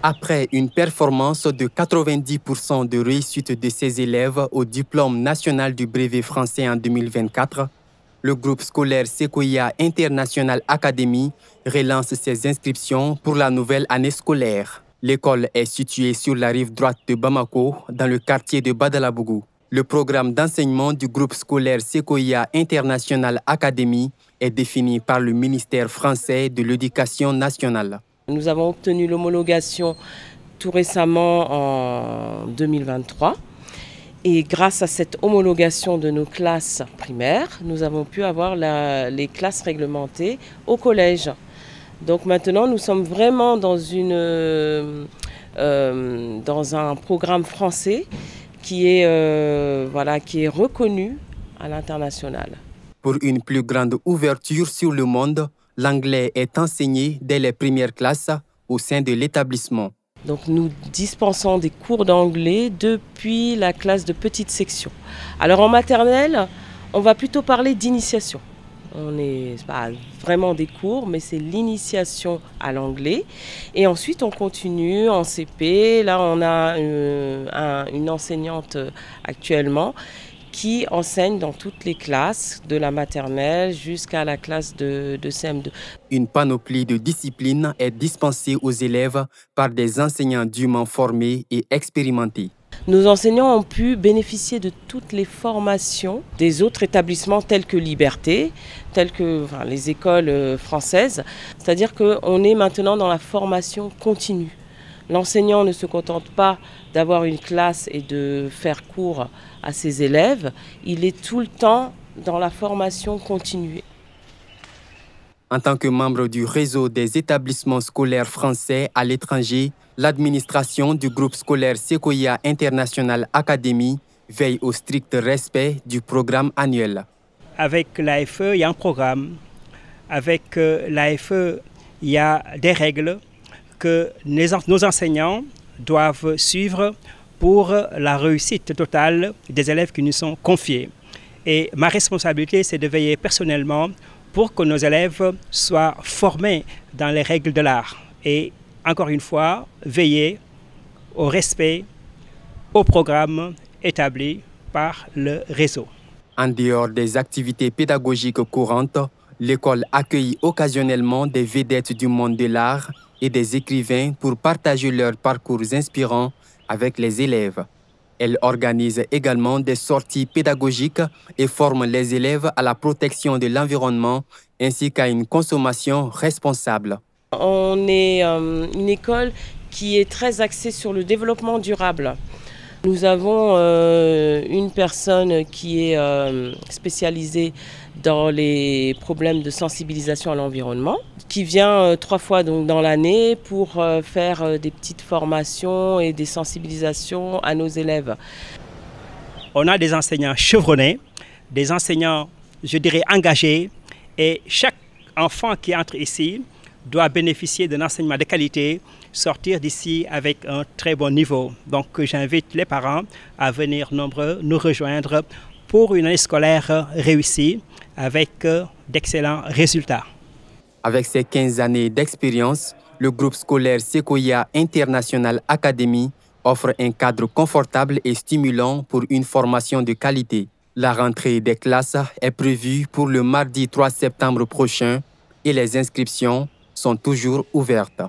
Après une performance de 90% de réussite de ses élèves au diplôme national du brevet français en 2024, le groupe scolaire Sequoia International Academy relance ses inscriptions pour la nouvelle année scolaire. L'école est située sur la rive droite de Bamako, dans le quartier de Badalabougou. Le programme d'enseignement du groupe scolaire Sequoia International Academy est défini par le ministère français de l'Éducation nationale. Nous avons obtenu l'homologation tout récemment en 2023. Et grâce à cette homologation de nos classes primaires, nous avons pu avoir les classes réglementées au collège. Donc maintenant, nous sommes vraiment dans un programme français qui est reconnu à l'international. Pour une plus grande ouverture sur le monde, l'anglais est enseigné dès les premières classes au sein de l'établissement. Donc nous dispensons des cours d'anglais depuis la classe de petite section. Alors en maternelle, on va plutôt parler d'initiation. C'est pas vraiment des cours, mais c'est l'initiation à l'anglais. Et ensuite, on continue en CP. Là, on a une enseignante actuellement qui enseigne dans toutes les classes, de la maternelle jusqu'à la classe de CM2. Une panoplie de disciplines est dispensée aux élèves par des enseignants dûment formés et expérimentés. Nos enseignants ont pu bénéficier de toutes les formations des autres établissements tels que Liberté, tels que les écoles françaises. C'est-à-dire qu'on est maintenant dans la formation continue. L'enseignant ne se contente pas d'avoir une classe et de faire cours à ses élèves. Il est tout le temps dans la formation continue. En tant que membre du réseau des établissements scolaires français à l'étranger, l'administration du groupe scolaire Sequoia International Academy veille au strict respect du programme annuel. Avec l'AFE, il y a un programme. Avec l'AFE, il y a des règles que nos enseignants doivent suivre pour la réussite totale des élèves qui nous sont confiés. Et ma responsabilité, c'est de veiller personnellement pour que nos élèves soient formés dans les règles de l'art. Et encore une fois, veiller au respect, au programme établi par le réseau. En dehors des activités pédagogiques courantes, l'école accueille occasionnellement des vedettes du monde de l'art et des écrivains pour partager leurs parcours inspirants avec les élèves. Elle organise également des sorties pédagogiques et forme les élèves à la protection de l'environnement ainsi qu'à une consommation responsable. On est une école qui est très axée sur le développement durable. Nous avons une personne qui est spécialisée dans les problèmes de sensibilisation à l'environnement, qui vient 3 fois donc, dans l'année pour faire des petites formations et des sensibilisations à nos élèves. On a des enseignants chevronnés, des enseignants, je dirais, engagés, et chaque enfant qui entre ici doit bénéficier d'un enseignement de qualité, sortir d'ici avec un très bon niveau. Donc j'invite les parents à venir nombreux nous rejoindre pour une année scolaire réussie avec d'excellents résultats. Avec ses 15 années d'expérience, le groupe scolaire Sequoia International Academy offre un cadre confortable et stimulant pour une formation de qualité. La rentrée des classes est prévue pour le mardi 3 septembre prochain et les inscriptions sont toujours ouvertes.